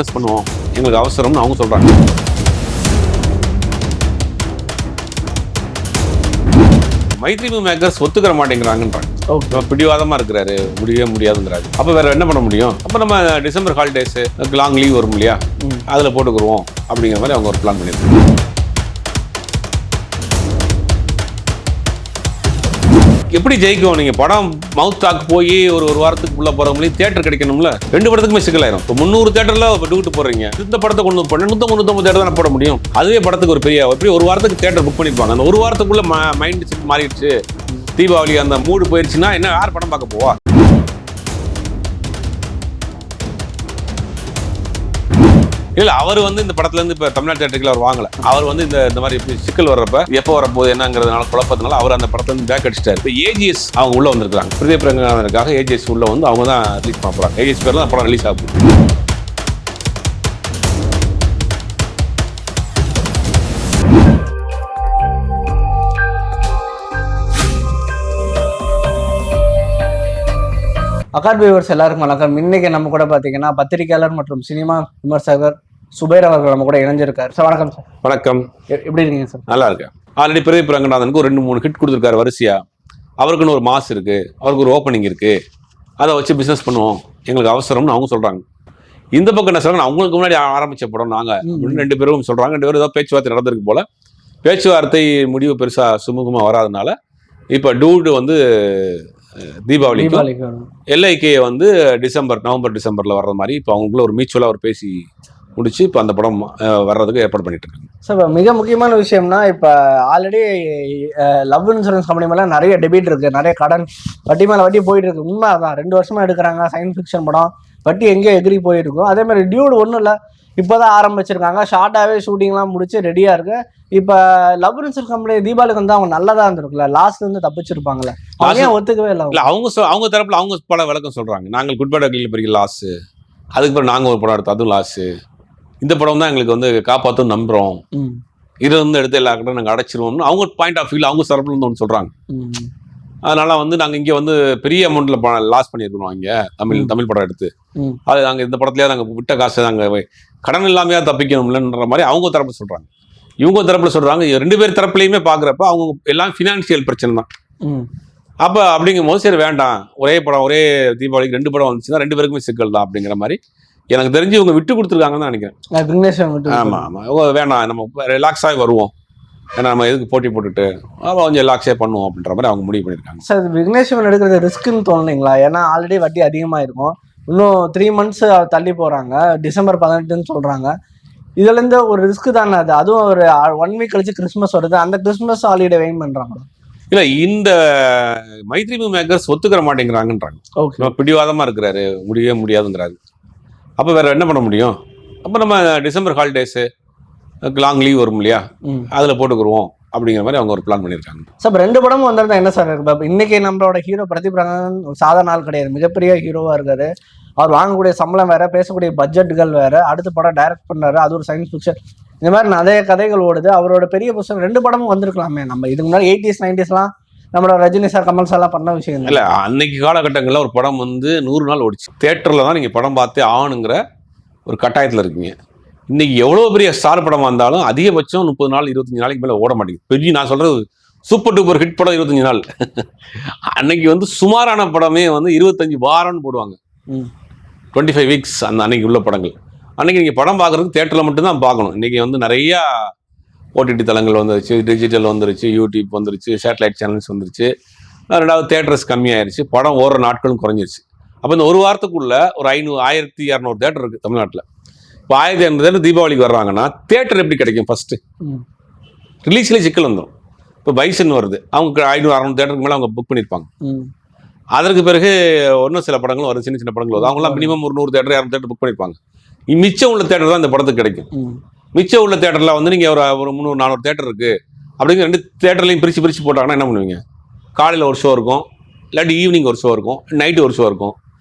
பண்ணுவோம், எங்களுக்கு அவசரம்னு அவங்க சொல்றாங்க. மைத்ரி மூவி மேக்கர்ஸ் ஒத்துக்கிற மாட்டேங்கிறாங்கன்றாங்க. பிடிவாதமா இருக்கிறாரு, முடியவே முடியாதுங்கிறாரு. அப்ப வேற என்ன பண்ண முடியும்? அப்ப நம்ம டிசம்பர் ஹாலிடேஸ் லாங் லீவ் வரும் இல்லையா, அதுல போட்டுக்குருவோம் அப்படிங்கிற மாதிரி அவங்க ஒரு பிளான் பண்ணிருக்காங்க. எப்படி ஜெயிக்கும்? நீங்க படம் மவுத் டாக் போய் ஒரு வாரத்துக்கு உள்ள போறவங்களே தியேட்டர் கிடைக்கணும்ல. 2 படத்துக்குமே சிக்கலாயிரும். இப்போ 300 தியேட்டர்ல டிக்கெட் போடுறீங்க, இந்த படத்தை கொண்டு பண்ண 130 தியேட்டர் தான் போட முடியும். அதுவே படத்துக்கு ஒரு பெரிய எப்படி ஒரு வாரத்துக்கு தியேட்டர் புக் பண்ணிருப்பாங்க. அந்த ஒரு வாரத்துக்குள்ள மைண்ட் செட் மாறிடுச்சு, தீபாவளி அந்த மூடு போயிடுச்சுன்னா என்ன யார் படம் பார்க்க போவா? இல்ல அவர் இந்த படத்துல இருந்து இப்ப தமிழ்நாடு தியேட்டருக்கு அவர் வாங்கல. அவர் இந்த மாதிரி சிக்கல் வர்றப்ப எப்போ வரப்போகுது என்னங்கிறதுனால குழப்பத்தினால அவர் அந்த படத்துல இருந்து பேக் அடிச்சிட்டாரு. இப்போ ஏஜிஎஸ் அவங்க உள்ள வந்திருக்காங்க. பிரதீப் ரங்கநாதனுக்காக ஏஜிஎஸ் உள்ள அவங்க தான் ரிலீஸ் பண்ண போறாங்க. ஏஜிஎஸ் பேர்ல படம் ரிலீஸ் ஆகும். அகாட் வியூவர்ஸ் எல்லாருக்கும் வணக்கம். இன்னைக்கு நம்ம கூட பாத்தீங்கன்னா பத்திரிகையாளர் மற்றும் சினிமா விமர்சகர் சுபைர் அவர்கள் நம்ம கூட இணைஞ்சிருக்காரு. சார் வணக்கம். சார் வணக்கம். எப்படி இருக்கீங்க சார்? நல்லா இருக்கேன். ஆல்ரெடி பிரதீப் ரங்கநாதனுக்கு ஒரு 2-3 ஹிட் கொடுத்துருக்காரு வரிசையா. அவருக்குன்னு ஒரு மாஸ் இருக்கு, அவருக்கு ஒரு ஓப்பனிங் இருக்கு, அதை வச்சு பிசினஸ் பண்ணுவோம், எங்களுக்கு அவசரம்னு அவங்க சொல்றாங்க. இந்த பக்கம் என்ன சொல்றாங்க, அவங்களுக்கு முன்னாடி ஆரம்பிச்ச படம் நாங்க 2 பேரும் சொல்றாங்க. 2 பேரும் ஏதாவது பேச்சுவார்த்தை நடந்திருக்கு போல. பேச்சுவார்த்தை முடிவு பெருசா சுமூகமா வராதனால இப்ப டூடு தீபாவளிக்கு எல்ஐகே நவம்பர் டிசம்பர்ல வர்ற மாதிரி இப்போ அவங்களுக்குள்ள ஒரு மியூச்சுவலா ஒரு பேசி முடிச்சு இப்போ அந்த படம் வர்றதுக்கு ஏற்பாடு பண்ணிட்டு இருக்காங்க. சார் இப்போ மிக முக்கியமான விஷயம்னா இப்போ ஆல்ரெடி லவ் இன்சூரன்ஸ் கம்பெனி மேலே நிறைய டெபிட் இருக்கு, நிறைய கடன் வட்டி மேலே வட்டி போயிட்டு இருக்கு. உண்மை அதான், 2 வருஷமா எடுக்கிறாங்க சயின்ஸ் ஃபிக்ஷன் படம், வட்டி எங்கேயோ எகிரி போயிருக்கும். அதே மாதிரி டியூட் ஒன்றும் இல்லை, இப்போதான் ஆரம்பிச்சிருக்காங்க. ஷார்ட்டாகவே ஷூட்டிங்லாம் முடிச்சு ரெடியா இருக்கு. இப்போ லவ் இன்சூரன்ஸ் கம்பெனி தீபாவளிக்கு அவங்க நல்லதா இருந்திருக்குல்ல, லாஸ்ட்ல இருந்து தப்பிச்சிருப்பாங்களே, அவங்க ஒத்துக்கவே இல்லை. அவங்க தரப்புல அவங்க பல விளக்கம் சொல்றாங்க. நாங்கள் குட்பேட் அகில பெரிய லாஸ், அதுக்கு பிறகு நாங்கள் ஒரு படம் எடுத்தோம், அதுவும் லாஸ். இந்த படம் தான் எங்களுக்கு காப்பாற்றும் நம்புறோம், இதுல எடுத்து எல்லா கட்டும் நாங்கள் அடைச்சிருவோம்னு அவங்க பாயிண்ட் ஆஃப் வியூல அவங்க தரப்புல இருந்து ஒன்று சொல்றாங்க. அதனால நாங்கள் இங்கே பெரிய அமௌண்ட்ல லாஸ் பண்ணியிருக்கணும். இங்கே தமிழ் படம் எடுத்து அது நாங்கள் இந்த படத்துலயே நாங்கள் விட்ட காசை நாங்கள் கடன் இல்லாமையா தப்பிக்கணும்லன்ற மாதிரி அவங்க தரப்பு சொல்றாங்க. இவங்க தரப்புல சொல்றாங்க. 2 பேர் தரப்புலையுமே பாக்குறப்ப அவங்க எல்லாம் பினான்சியல் பிரச்சனை தான். அப்ப அப்படிங்கும் போது சரி வேண்டாம், ஒரே படம் ஒரே தீபாவளிக்கு 2 படம் வந்துச்சுன்னா 2 பேருக்குமே சிக்கல் தான் அப்படிங்கிற மாதிரி எனக்கு தெரிஞ்சு இவங்க விட்டு கொடுத்துருக்காங்கன்னு தான் நினைக்கிறேன். ஆமா ஆமா, வேண்டாம் நம்ம ரிலாக்ஸாக வருவோம், ஏன்னா நம்ம எதுக்கு போட்டி போட்டுட்டு கொஞ்சம் ரிலாக்ஸே பண்ணுவோம் அப்படின்ற மாதிரி அவங்க முடிவு பண்ணியிருக்காங்க. சார் விக்னேஸ்வரன் எடுக்கிறது ரிஸ்க்குன்னு தோணுங்களா? ஏன்னா ஆல்ரெடி வட்டி அதிகமாக இருக்கும், இன்னும் 3 மந்த்ஸ் தள்ளி போறாங்க, டிசம்பர் 18ன்னு சொல்றாங்க. இதுல இருந்து ஒரு ரிஸ்க் தானே அது. அதுவும் ஒரு 1 வீக் கழிச்சு கிறிஸ்மஸ் வருது, அந்த கிறிஸ்மஸ் ஹாலிடே வெயின் பண்றாங்க. இல்ல இந்த மைத்ரி மூவி மேக்கர்ஸ் ஒத்துக்கிற மாட்டேங்கிறாங்கன்றாங்க. பிடிவாதமா இருக்கிறாரு, முடியவே முடியாதுங்கிறாரு. அப்ப வேற என்ன பண்ண முடியும்? அப்ப நம்ம டிசம்பர் ஹாலிடேஸ் லாங் லீவ் வரும் இல்லையா, அதுல போட்டுக்குருவோம் அப்படிங்கிற மாதிரி அவங்க ஒரு பிளான் பண்ணிருக்காங்க. சார் 2 படமும் வந்திருந்தா என்ன சார் இருக்கு? இன்னைக்கு நம்மளோட ஹீரோ பிரதீப் ரங்கநாதன் சாதாரண நாள் கிடையாது, மிகப்பெரிய ஹீரோவா இருக்காரு. அவர் வாங்கக்கூடிய சம்பளம் வேற, பேசக்கூடிய பட்ஜெட்டுகள் வேற, அடுத்த படம் டைரக்ட் பண்ணாரு, அது ஒரு சயின்ஸ் ஃபிக்ஷன். இந்த மாதிரி நிறைய கதைகள் ஓடுது. அவரோட பெரிய புத்தகம் 2 படமும் வந்திருக்கலாமே. நம்ம இதுக்கு முன்னாடி 80s 90sலாம் நம்மளோட ரஜினி சார் கமல் சார்லாம் பண்ண விஷயம் இல்ல. அன்னைக்கு காலகட்டங்களில் ஒரு படம் 100 நாள் ஓடிச்சு. தியேட்டர்ல தான் நீங்க படம் பார்த்தே ஆகணுங்கிற ஒரு கட்டாயத்தில் இருக்கீங்க. இன்னைக்கு எவ்வளவு பெரிய ஸ்டார் படம் வந்தாலும் அதிகபட்சம் 30 நாள் 25 நாளைக்கு மேல ஓட மாட்டேங்குது. பெரிய நான் சொல்றது சூப்பர் டூப்பர் ஹிட் படம் 25 நாள். அன்னைக்கு சுமாரான படமே 25 வாரம்னு போடுவாங்க, 25 வீக்ஸ் அந்த அன்னைக்கு உள்ள படங்கள். அன்னைக்கு நீங்க படம் பார்க்கறதுக்கு தியேட்டர்ல மட்டும்தான் பார்க்கணும். இன்னைக்கு நிறைய ஓடிடி தளங்கள் வந்துருச்சு, டிஜிட்டல் வந்துருச்சு, யூடியூப் வந்துருச்சு, சேட்டலைட் சேனல்ஸ் வந்துருச்சு. 2வது தியேட்டர்ஸ் கம்மியாயிருச்சு, படம் ஓடுற நாட்களும் குறைஞ்சிருச்சு. அப்போ இந்த ஒரு வாரத்துக்குள்ள ஒரு 1200 தியேட்டர் இருக்கு தமிழ்நாட்டில். இப்போ 1200 தியேட்டர் தீபாவளிக்கு வர்றாங்கன்னா தியேட்டர் எப்படி கிடைக்கும்? ஃபர்ஸ்ட் ரிலீஸ்லேயே சிக்கல் வந்துடும். இப்போ பைசன் வருது, அவங்க 500-600 தியேட்டருக்கு மேலே அவங்க புக் பண்ணியிருப்பாங்க. அதற்கு பிறகு இன்னும் சில படங்களும் வரும், சின்ன சின்ன படங்கள் வரும். அவங்களாம் மினிமம் ஒரு 100 தியேட்டர் 200 தியேட்டர் புக் பண்ணியிருப்பாங்க. மிச்சம் உள்ள தியேட்டர் தான் இந்த படத்துக்கு கிடைக்கும். மிச்சம் உள்ள தியேட்டரில் நீங்கள் ஒரு 300-400 தியேட்டர் இருக்கு அப்படிங்கிற 2 தியேட்டர்லையும் பிரித்து போட்டாங்கன்னா என்ன பண்ணுவீங்க? காலையில் ஒரு ஷோ இருக்கும், இல்லாட்டி ஈவினிங் ஒரு ஷோ இருக்கும், நைட்டு ஒரு ஷோ இருக்கும்.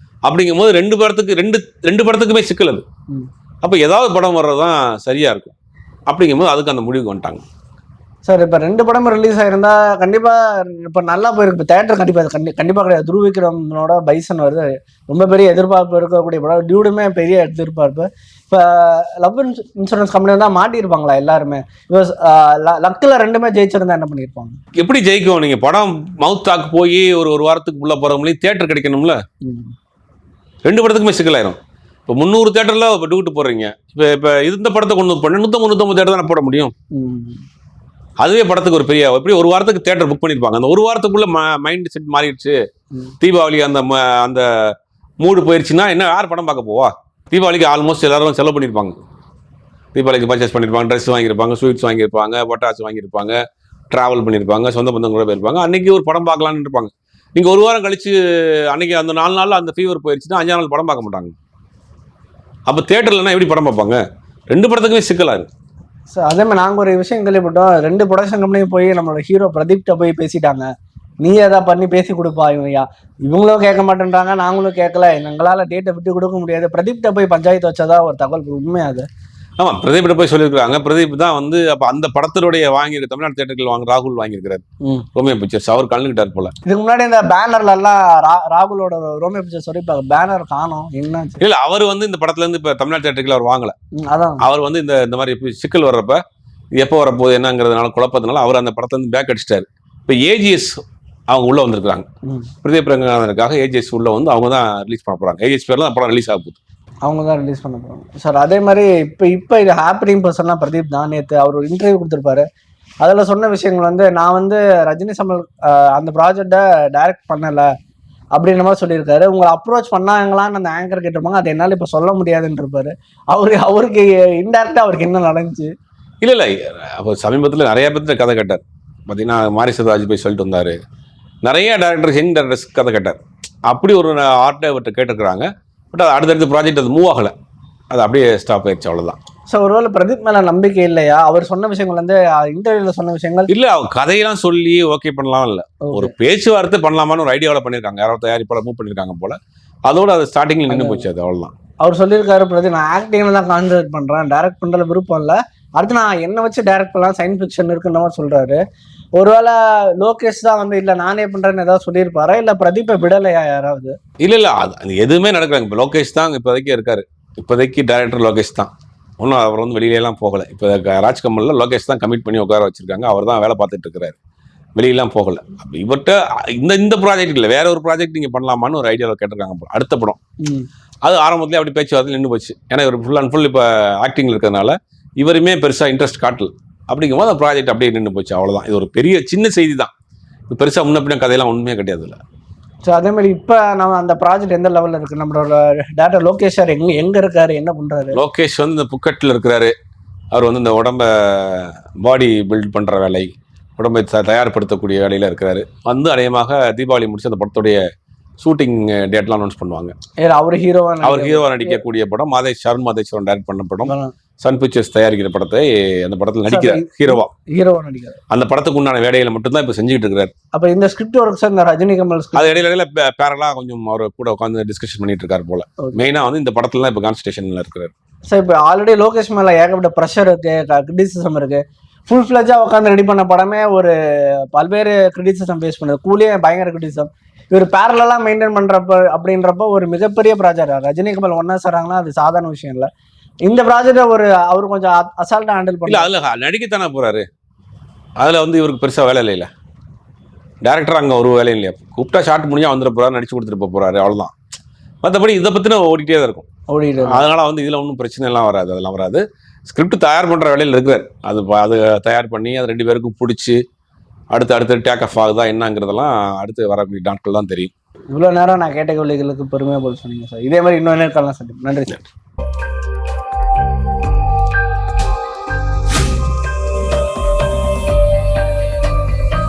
அப்படிங்கும் போது 2 படத்துக்குமே சிக்கல் அது. அப்போ ஏதாவது படம் வர்றது தான் சரியா இருக்கும். அப்படிங்கும்போது அதுக்கு அந்த முடிவுக்கு வந்துட்டாங்க. சார் இப்போ 2 படமும் ரிலீஸ் ஆயிருந்தா கண்டிப்பா இப்போ நல்லா போயிருக்கு. இப்போ தேட்டர் கண்டிப்பா கிடையாது. துருவ விக்ரமனோட பைசன் வருது, ரொம்ப பெரிய எதிர்பார்ப்பு இருக்கக்கூடிய படம். டியூடுமே பெரிய எதிர்பார்ப்பு. இப்போ லவ் இன்சூரன்ஸ் கம்பெனி தான் மாட்டியிருப்பாங்களா எல்லாருமே? இப்போ லக்கில் ரெண்டுமே ஜெயிச்சிருந்தா என்ன பண்ணியிருப்பாங்க? எப்படி ஜெயிக்கும்? நீங்க படம் மவுத் டாக் போய் ஒரு வாரத்துக்கு உள்ள போறவங்களையும் தியேட்டர் கிடைக்கணும்ல. 2 படத்துக்குமே சிக்கலாயிரும். இப்போ 300 தியேட்டர்ல டியூட்டு போடுறீங்க. இப்போ இந்த படத்தை கொண்டு பண்ண 139 தேட்டர் தானே போட முடியும். அதுவே படத்துக்கு ஒரு பெரிய எப்படி ஒரு வாரத்துக்கு தியேட்டர் புக் பண்ணிருப்பாங்க. அந்த ஒரு வாரத்துக்குள்ள மைண்ட் செட் மாறிடுச்சு. தீபாவளி அந்த மூடு போயிடுச்சுன்னா என்ன யார் படம் பார்க்க போவா? தீபாவளிக்கு ஆல்மோஸ்ட் எல்லாரும் செலவு பண்ணியிருப்பாங்க. தீபாவளிக்கு பர்ச்சேஸ் பண்ணியிருப்பாங்க, ட்ரெஸ் வாங்கியிருப்பாங்க, ஸ்வீட்ஸ் வாங்கியிருப்பாங்க, பட்டாசு வாங்கியிருப்பாங்க, ட்ராவல் பண்ணியிருப்பாங்க, சொந்த பந்தம் கூட போயிருப்பாங்க. அன்னைக்கு ஒரு படம் பார்க்கலான்னு இருப்பாங்க. நீங்கள் ஒரு வாரம் கழிச்சு அன்னைக்கு அந்த 4 நாளில் அந்த ஃபீவர் போயிடுச்சுன்னா 5ஆம் நாள் படம் பார்க்க மாட்டாங்க. அப்போ தேட்டர்லன்னா எப்படி படம் பார்ப்பாங்க? 2 படத்துக்குமே சிக்கலாக இருக்கு. சார் அதே மாதிரி நாங்கள் ஒரு விஷயம் கேள்விப்பட்டோம். 2 ப்ரொடக்ஷன் கம்பெனியும் போய் நம்மளோட ஹீரோ பிரதீப்கிட்ட போய் பேசிட்டாங்க. நீ எதாவது பண்ணி பேசி கொடுப்பா. இவங்களும் கேட்க மாட்டேன்றாங்க, நாங்களும் கேட்கல, எங்களால் டேட்டை விட்டு கொடுக்க முடியாது. பிரதீப்கிட்ட போய் பஞ்சாயத்து வச்சதா ஒரு தகவல் உண்மையாது? ஆமாம், பிரதீப்கிட்ட போய் சொல்லியிருக்காங்க. பிரதீப் தான் வந்து அப்போ அந்த படத்தினுடைய வாங்கியிருக்கு தமிழ்நாடு தேட்டர்கள் ராகுல் வாங்கியிருக்கிறார். ரோமியோ பிக்சர்ஸ் அவர் கலந்துக்கிட்டார் போல. இதுக்கு முன்னாடி இந்த பேனர்ல எல்லாம் ராகுலோட ரோமியோ பிக்சர்ஸ் சொல்லிப்பாங்க, பேனர் காணோம் என்ன? இல்லை, அவர் வந்து இந்த படத்துல இருந்து இப்போ தமிழ்நாடு தேட்டர்கள் அவர் வாங்கல. அதான் அவர் வந்து இந்த மாதிரி சிக்கல் வர்றப்ப எப்போ வரப்போகுது என்னங்கிறதுனால குழப்பத்தினால அவர் அந்த படத்துல இருந்து பேக் அடிச்சிட்டாரு. இப்போ ஏஜிஎஸ் அவங்க உள்ள வந்திருக்காங்க. பிரதீப் ரங்கநாதனுக்காக ஏஜிஎஸ் உள்ள வந்து அவங்க தான் ரிலீஸ் பண்ண போறாங்க. ஏஜிஎஸ் பேர்ல படம் ரிலீஸ் ஆக போகுது. அவங்க தான் ரிலீஸ் பண்ண போகிறாங்க சார். அதே மாதிரி இப்போ இது ஹாப்பனிங் பர்சன்லாம் பிரதீப் தான். நேற்று அவர் ஒரு இன்டர்வியூ கொடுத்துருப்பாரு. அதில் சொன்ன விஷயங்கள் வந்து நான் வந்து ரஜினி சம்பல் அந்த ப்ராஜெக்டை டைரக்ட் பண்ணலை அப்படின்ற மாதிரி சொல்லியிருக்காரு. உங்களை அப்ரோச் பண்ணாங்களான்னு அந்த ஆங்கர் கேட்டிருப்பாங்க. அது என்னால் இப்போ சொல்ல முடியாதுன்னு இருப்பாரு. அவருக்கு இன்டெரக்டாக அவருக்கு என்ன நடந்துச்சு? இல்லை அப்போ சமீபத்தில் நிறைய பேர் கதை கேட்டார். பார்த்தீங்கன்னா மாரிசராஜ் போய் சொல்லிட்டு வந்தார். நிறைய டேரக்டர்ஸ் யங் டேரக்டர்ஸ் கதை கேட்டார். அப்படி ஒரு ஆர்ட்டை அவர்கிட்ட கேட்டிருக்கிறாங்க. பட் அது அடுத்தடுத்த ப்ராஜெக்ட் அது மூவ் ஆகலை. அது அப்படியே ஸ்டாப் ஆயிடுச்சு, அவ்வளோதான். ஸோ ஒருவேளை பிரதீப் மேலே நம்பிக்கை இல்லையா? அவர் சொன்ன விஷயங்கள் வந்து இன்டர்வியூவில் சொன்ன விஷயங்கள் இல்லை, அவர் கதையெல்லாம் சொல்லி ஓகே பண்ணலாம் இல்லை, ஒரு பேச்சுவார்த்தை பண்ணலாமான்னு ஒரு ஐடியாவில் பண்ணியிருக்காங்க. யாரோ தயாரிப்பாளர் மூவ் பண்ணியிருக்காங்க போல. அதோட அது ஸ்டார்டிங்கில் நின்று போச்சு. அது அவ்வளோதான். அவர் சொல்லியிருக்காரு, பிரதீப் நான் ஆக்டிங்கில் தான் கான்சன்ட்ரேட் பண்ணுறேன், டைரக்ட் பண்ணுறதுல விருப்பம் இல்லை, அடுத்து நான் என்ன வச்சு டைரக்ட் பண்ணலாம், சயின்ஸ் ஃபிக்ஷன் இருக்குன்ற மாதிரி சொல்கிறாரு. ஒருவேளை லோகேஷ் தான் வந்து இல்லை நானே பண்ணுறேன்னு ஏதாவது சொல்லியிருப்பாரா, இல்லை பிரதீப்பை விடலையா யாராவது? இல்லை அது எதுவுமே நடக்கிறாங்க. இப்போ லோகேஷ் தான் இப்போதைக்கு இருக்காரு. இப்போதைக்கு டைரக்டர் லோகேஷ் தான். ஒன்றும் அவர் வந்து வெளியிலலாம் போகலை. இப்போ ராஜ்கமலில் லோகேஷ் தான் கமிட் பண்ணி உட்கார வச்சிருக்காங்க. அவர் தான் வேலை பார்த்துட்டு இருக்கிறாரு, வெளியெல்லாம் போகலை. அப்படி இவர்கிட்ட இந்த ப்ராஜெக்ட் இல்லை, வேற ஒரு ப்ராஜெக்ட் நீங்கள் பண்ணலாமான்னு ஒரு ஐடியாவில் கேட்டிருக்காங்க. அடுத்த படம் அது ஆரம்பத்துலேயே அப்படி பேச்சுவார்த்தை நின்று போச்சு. ஏன்னா இவர் ஃபுல் அண்ட் ஃபுல் இப்போ ஆக்டிங்கில் இருக்கிறதுனால இவருமே பெருசாக இன்ட்ரெஸ்ட் காட்டல. அப்படிங்கும்போது அந்த ப்ராஜெக்ட் அப்படியே நின்று போச்சு, அவ்வளோதான். இது ஒரு பெரிய சின்ன செய்தி தான். இது பெருசாக முன்ன கதையெல்லாம் ஒன்றுமே கிடையாது இல்லை. ஸோ அதே மாதிரி இப்போ நம்ம அந்த ப்ராஜெக்ட் எந்த லெவலில் இருக்குது? நம்மளோட டேரக்டர் லோகேஷ் சார் எங்கே இருக்காரு, என்ன பண்ணுறாரு? லோகேஷ் வந்து இந்த புக்கெட்டில் இருக்கிறாரு. அவர் வந்து இந்த உடம்பை பாடி பில்ட் பண்ணுற வேலை, உடம்பை தயார்படுத்தக்கூடிய வேலையில் இருக்கிறாரு. வந்து அநேகமாக தீபாவளி முடிச்சு அந்த படத்துடைய ஷூட்டிங் டேட்லாம் அனௌன்ஸ் பண்ணுவாங்க. அவர் ஹீரோவா நடிக்கக்கூடிய படம் மாதேஸ்வரன் டைரக்ட் பண்ண படம். சன் பிக்சர்ஸ் தயாரிக்கிற படத்தை அந்த படத்தில் நடிக்கிறார், ஹீரோவா நடிக்கிறார். அந்த படத்துக்கு உண்டான வேலைகளை மட்டும்தான் இப்போ செஞ்சுட்டு இருக்காரு. அப்போ இந்த ஸ்கிரிப்ட் ஒர்க்ஸ் இந்த ரஜினி கமல் அது இடையில பேரலா கொஞ்சம் அவர் கூட உட்காந்து டிஸ்கஷன் பண்ணிட்டு இருக்காரு போல. மெயினாக வந்து இந்த படத்துல தான் இப்போ கான்சன்ட்ரேஷன்ல இருக்கிறாரு. சார் இப்போ ஆல்ரெடி லோகேஷ் மேல ஏகப்பட்ட ப்ரெஷர் இருக்கு, கிரிட்டிசிசம் இருக்கு. ஃபுல் ஃபிளஜா உட்காந்து ரெடி பண்ண படமே ஒரு பல்வேறு கிரிட்டிசிசம் ஃபேஸ் பண்ணுது. கூலியே பயங்கர கிரிட்டிசிசம். இவர் பேரலா மெயின்டைன் பண்றப்ப அப்படின்றப்ப ஒரு மிகப்பெரிய ப்ராஜெக்ட். ரஜினி கமல் ஒன்னா சொல்றாங்கன்னா அது சாதாரண விஷயம் இல்லை. இந்த ப்ராஜெக்டை அவர் கொஞ்சம் அசால்ட்டா ஹேண்டில் பண்ணல. அதில் நடிக்கத்தானே போறாரு. அதில் வந்து இவருக்கு பெருசாக வேலை இல்லை. டேரக்டர் அங்கே ஒரு வேலையும் இல்லையா, கூப்பிட்டா ஷார்ட் முடிஞ்சா வந்துட போறாரு, நடிச்சு கொடுத்துட்டு போறாரு, அவ்வளோதான். மற்றபடி இதை பற்றின ஓடிட்டே தான் இருக்கும். அதனால வந்து இதில் ஒன்றும் பிரச்சனை எல்லாம் வராது, அதெல்லாம் வராது. ஸ்கிரிப்ட் தயார் பண்ணுற வேலையில் இருக்கிறார். அது தயார் பண்ணி அது 2 பேருக்கும் பிடிச்சி அடுத்து டேக் ஆஃப் ஆகுதா என்னங்கிறதெல்லாம் அடுத்து வரக்கூடிய நாட்கள் தான் தெரியும். இவ்வளோ நேரம் நான் கேட்ட கேள்விகளுக்கு பொறுமையாக போல் சொன்னீங்க சார். இதே மாதிரி இன்னொரு நேரம் சார். நன்றி சார்.